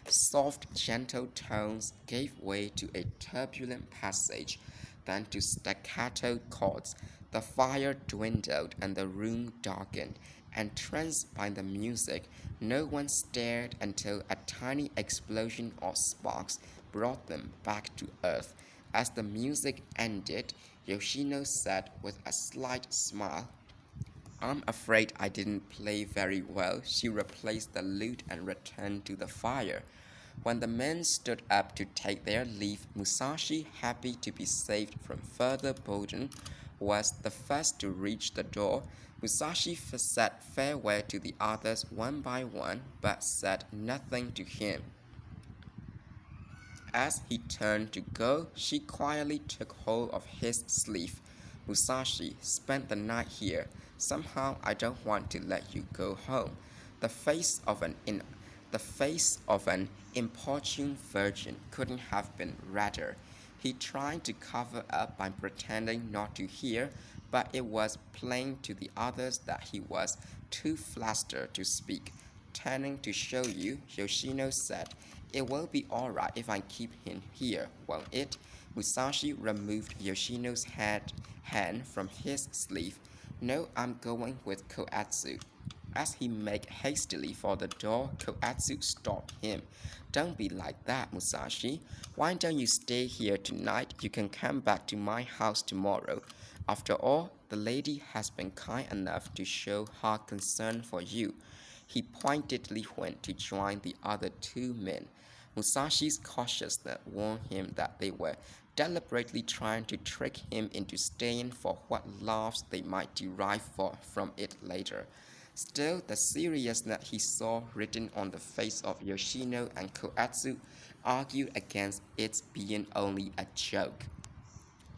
Soft, gentle tones gave way to a turbulent passage, then to staccato chords. The fire dwindled and the room darkened. Entranced by the music, no one stared until a tiny explosion of sparks brought them back to earth. As the music ended, Yoshino said with a slight smile, "I'm afraid I didn't play very well." She replaced the lute and returned to the fire. When the men stood up to take their leave, Musashi, happy to be saved from further burden, was the first to reach the door. Musashi said farewell to the others one by one, but said nothing to him. As he turned to go, she quietly took hold of his sleeve. "Musashi, spend the night here. Somehow I don't want to let you go home." The face of an importunate virgin couldn't have been redder. He tried to cover up by pretending not to hear, but it was plain to the others that he was too flustered to speak. Turning to show you, Yoshino said, "It will be alright if I keep him here, won't it?" Musashi removed Yoshino's hand from his sleeve. "No, I'm going with Koatsu." As he made hastily for the door, Koatsu stopped him. "Don't be like that, Musashi. Why don't you stay here tonight? You can come back to my house tomorrow. After all, the lady has been kind enough to show her concern for you." He pointedly went to join the other two men. Musashi's cautiousness warned him that they were deliberately trying to trick him into staying for what laughs they might derive from it later. Still, the seriousness he saw written on the face of Yoshino and Koatsu argued against its being only a joke.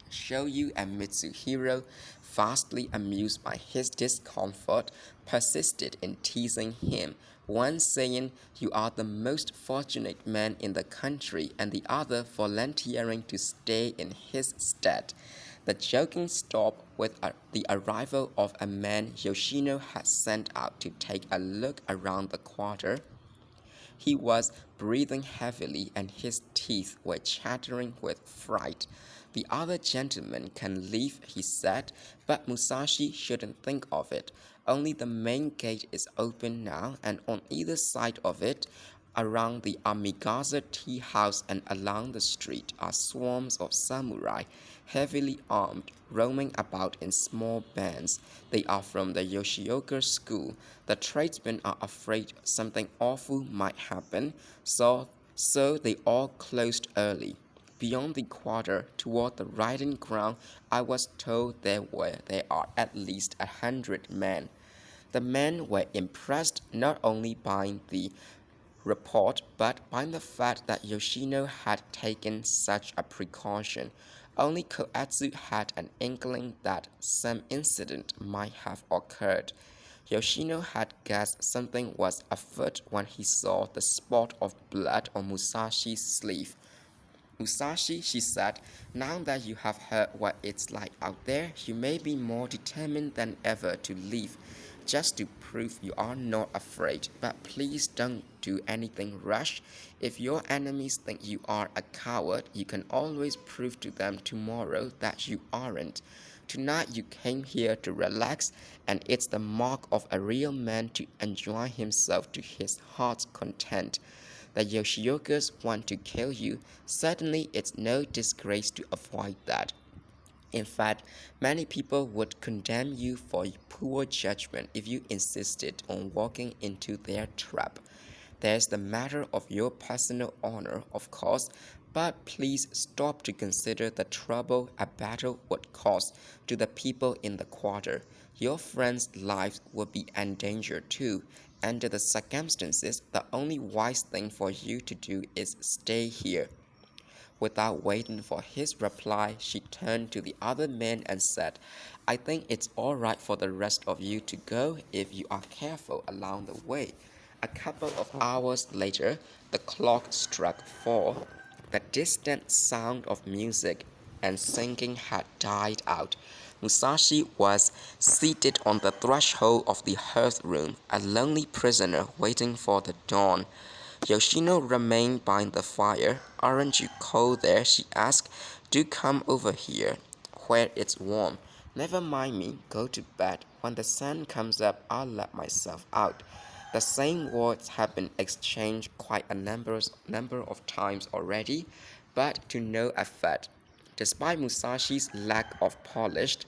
Shoyu and Mitsuhiro, vastly amused by his discomfort, persisted in teasing him, one saying, "You are the most fortunate man in the country," and the other volunteering to stay in his stead. The joking stopped with the arrival of a man Yoshino had sent out to take a look around the quarter. He was breathing heavily and his teeth were chattering with fright. "The other gentlemen can leave," he said, "but Musashi shouldn't think of it. Only the main gate is open now, and on either side of it, around the Amigaza tea house and along the street, are swarms of samurai, heavily armed, roaming about in small bands. They are from the Yoshioka school. The tradesmen are afraid something awful might happen, so they all closed early. Beyond the quarter, toward the riding ground, I was told there are at least 100 men." The men were impressed not only by the report, but by the fact that Yoshino had taken such a precaution. Only Koatsu had an inkling that some incident might have occurred. Yoshino had guessed something was afoot when he saw the spot of blood on Musashi's sleeve. "Musashi," she said, "now that you have heard what it's like out there, you may be more determined than ever to leave, just to prove you are not afraid. But please don't do anything rash. If your enemies think you are a coward, you can always prove to them tomorrow that you aren't. Tonight you came here to relax, and it's the mark of a real man to enjoy himself to his heart's content. The Yoshiokas want to kill you. Certainly it's no disgrace to avoid that. In fact, many people would condemn you for poor judgment if you insisted on walking into their trap. There's the matter of your personal honor, of course, But please stop to consider the trouble a battle would cause to the people in the quarter. Your friends' lives would be endangered too. Under the circumstances, the only wise thing for you to do is stay here. Without waiting for his reply, she turned to the other men and said, I think it's all right for the rest of you to go if you are careful along the way. A couple of hours later, the clock struck 4. The distant sound of music and singing had died out. Musashi was seated on the threshold of the hearth room, a lonely prisoner waiting for the dawn. Yoshino remained by the fire. Aren't you cold there? She asked. Do come over here, where it's warm. Never mind me, go to bed. When the sun comes up, I'll let myself out. The same words have been exchanged quite a number of times already, but to no effect. Despite Musashi's lack of polish,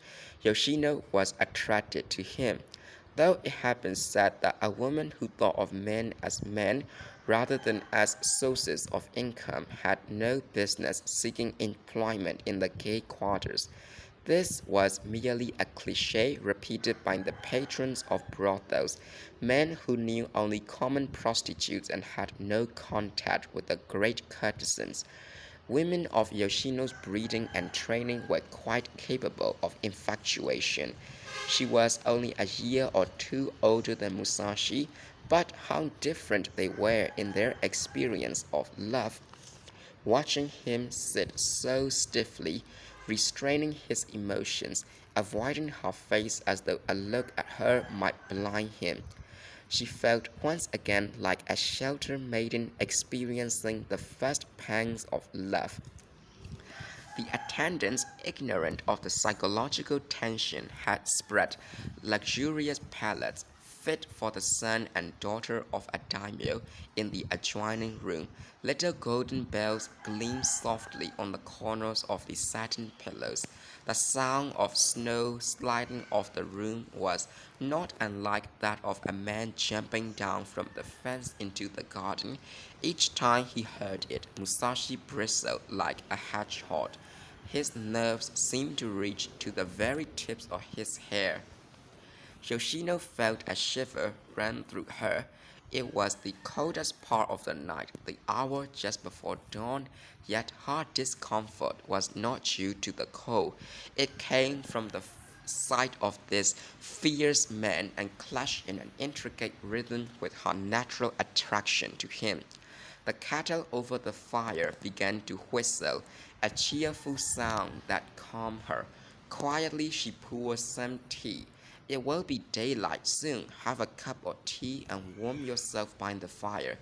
Yoshino was attracted to him. Though it had been said that a woman who thought of men as men rather than as sources of income had no business seeking employment in the gay quarters, this was merely a cliché repeated by the patrons of brothels, men who knew only common prostitutes and had no contact with the great courtesans. Women of Yoshino's breeding and training were quite capable of infatuation. She was only a year or two older than Musashi, but how different they were in their experience of love. Watching him sit so stiffly, restraining his emotions, avoiding her face as though a look at her might blind him, she felt once again like a sheltered maiden experiencing the first pangs of love. The attendants, ignorant of the psychological tension, had spread luxurious pallets fit for the son and daughter of a daimyo in the adjoining room. Little golden bells gleamed softly on the corners of the satin pillows. The sound of snow sliding off the room was not unlike that of a man jumping down from the fence into the garden. Each time he heard it, Musashi bristled like a hedgehog. His nerves seemed to reach to the very tips of his hair. Yoshino felt a shiver run through her. It was the coldest part of the night, the hour just before dawn, yet her discomfort was not due to the cold. It came from the sight of this fierce man and clashed in an intricate rhythm with her natural attraction to him. The kettle over the fire began to whistle, a cheerful sound that calmed her. Quietly she poured some tea. It will be daylight soon. Have a cup of tea and warm yourself by the fire.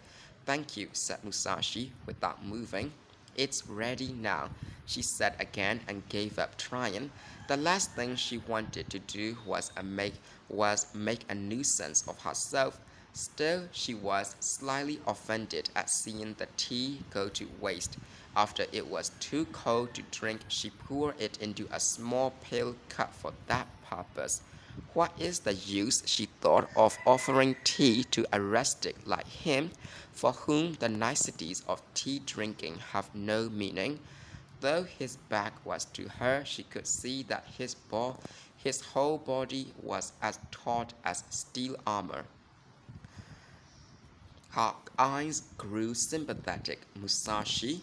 Thank you, said Musashi, without moving. It's ready now, she said again and gave up trying. The last thing she wanted to do was make a nuisance of herself. Still, she was slightly offended at seeing the tea go to waste. After it was too cold to drink, she poured it into a small pail cut for that purpose. What is the use, she thought, of offering tea to a rustic like him, for whom the niceties of tea drinking have no meaning? Though his back was to her, she could see that his whole body was as taut as steel armor. Her eyes grew sympathetic. Musashi?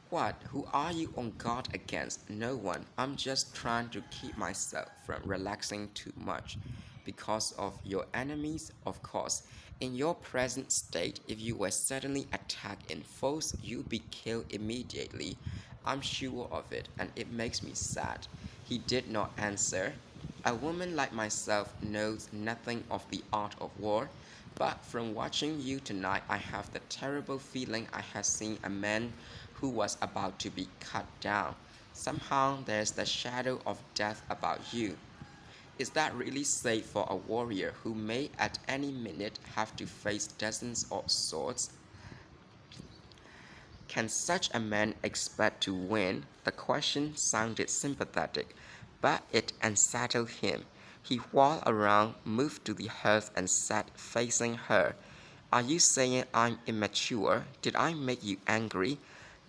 What? Who are you on guard against? No one. I'm just trying to keep myself from relaxing too much. Because of your enemies, of course. In your present state, if you were suddenly attacked in force, you'd be killed immediately. I'm sure of it, and it makes me sad. He did not answer. A woman like myself knows nothing of the art of war, but from watching you tonight, I have the terrible feeling I have seen a man who was about to be cut down. Somehow there's the shadow of death about you. Is that really safe for a warrior who may at any minute have to face dozens of swords? Can such a man expect to win? The question sounded sympathetic, but it unsettled him. He whirled around, moved to the hearth, and sat facing her. Are you saying I'm immature? Did I make you angry?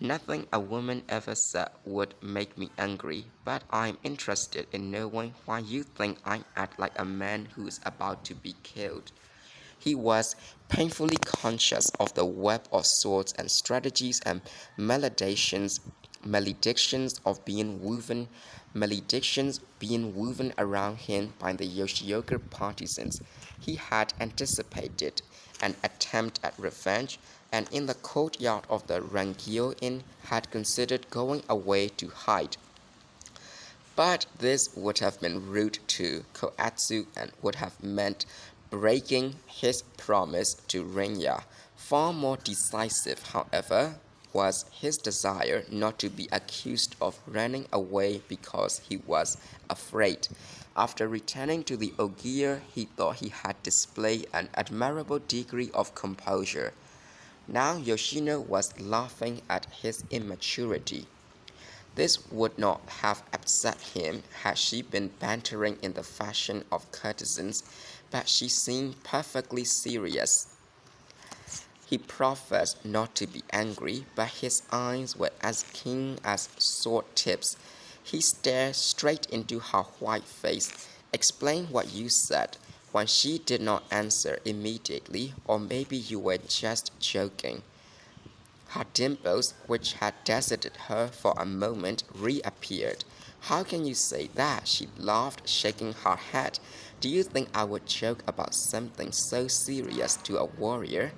Nothing a woman ever said would make me angry, but I'm interested in knowing why you think I act like a man who's about to be killed. He was painfully conscious of the web of swords and strategies and maledictions being woven around him by the Yoshioka partisans. He had anticipated an attempt at revenge, and in the courtyard of the Rangyo Inn had considered going away to hide. But this would have been rude to Koatsu and would have meant breaking his promise to Renya. Far more decisive, however, was his desire not to be accused of running away because he was afraid. After returning to the Ogier, he thought he had displayed an admirable degree of composure. Now Yoshino was laughing at his immaturity. This would not have upset him had she been bantering in the fashion of courtesans, but she seemed perfectly serious. He professed not to be angry, but his eyes were as keen as sword tips. He stared straight into her white face. Explain what you said. When she did not answer immediately, or maybe you were just joking. Her dimples, which had deserted her for a moment, reappeared. How can you say that? She laughed, shaking her head. Do you think I would joke about something so serious to a warrior?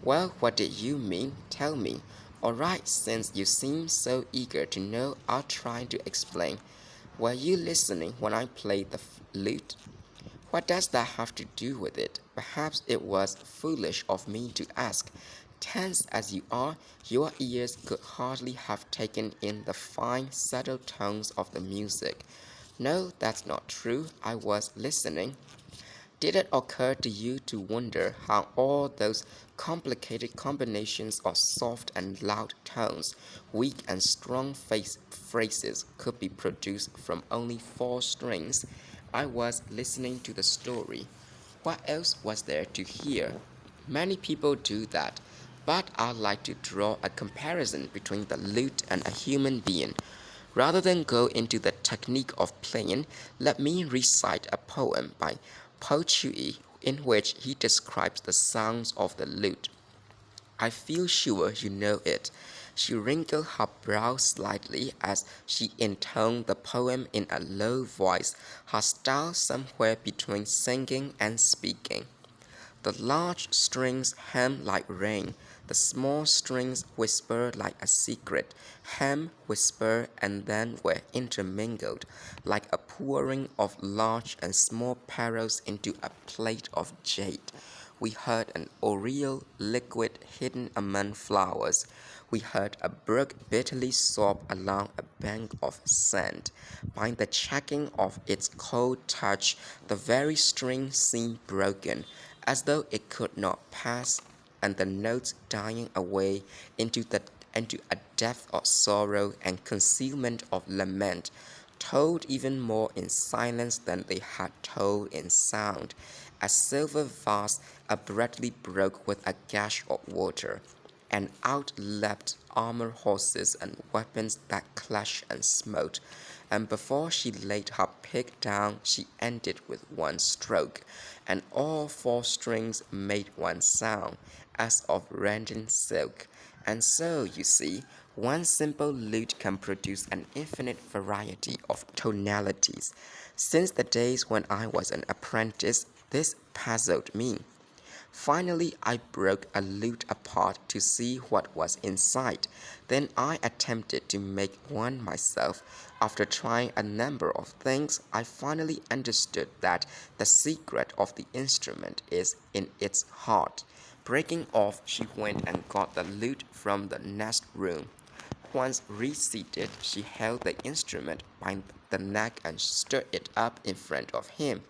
Well, what did you mean? Tell me. All right, since you seem so eager to know, I'll try to explain. Were you listening when I played the lute? What does that have to do with it? Perhaps it was foolish of me to ask. Tense as you are, your ears could hardly have taken in the fine, subtle tones of the music. No, that's not true. I was listening. Did it occur to you to wonder how all those complicated combinations of soft and loud tones, weak and strong phrases could be produced from only four strings? I was listening to the story. What else was there to hear? Many people do that, but I like to draw a comparison between the lute and a human being. Rather than go into the technique of playing, let me recite a poem by Po Chui in which he describes the sounds of the lute. I feel sure you know it. She wrinkled her brow slightly as she intoned the poem in a low voice, her style somewhere between singing and speaking. The large strings hum like rain, the small strings whisper like a secret, hum, whisper, and then were intermingled, like a pouring of large and small pearls into a plate of jade. We heard an aureole liquid hidden among flowers. We heard a brook bitterly sob along a bank of sand. By the checking of its cold touch, the very string seemed broken, as though it could not pass, and the notes dying away into a depth of sorrow and concealment of lament, told even more in silence than they had told in sound. A silver vase abruptly broke with a gush of water, and out leapt armored horses and weapons that clashed and smote, and before she laid her pick down, she ended with one stroke, and all four strings made one sound, as of rending silk. And so, you see, one simple lute can produce an infinite variety of tonalities. Since the days when I was an apprentice, this puzzled me. Finally, I broke a lute apart to see what was inside. Then I attempted to make one myself. After trying a number of things, I finally understood that the secret of the instrument is in its heart. Breaking off, she went and got the lute from the next room. Once reseated, she held the instrument by the neck and stood it up in front of him.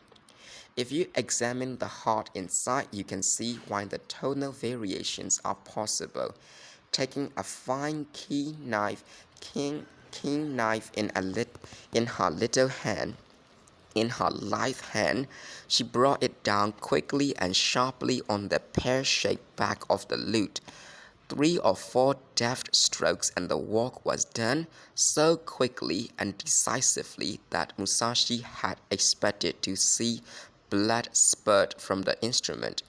If you examine the heart inside, you can see why the tonal variations are possible. Taking a fine keen knife in her little hand, in her lithe hand, she brought it down quickly and sharply on the pear-shaped back of the lute. 3 or 4 deft strokes and the work was done so quickly and decisively that Musashi had expected to see blood spurt from the instrument.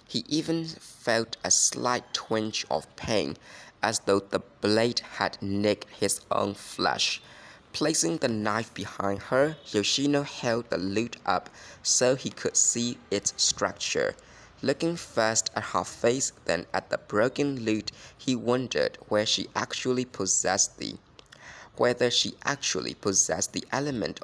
He even felt a slight twinge of pain, as though the blade had nicked his own flesh. Placing the knife behind her, Yoshino held the lute up so he could see its structure. Looking first at her face, then at the broken lute, he wondered whether she actually possessed the element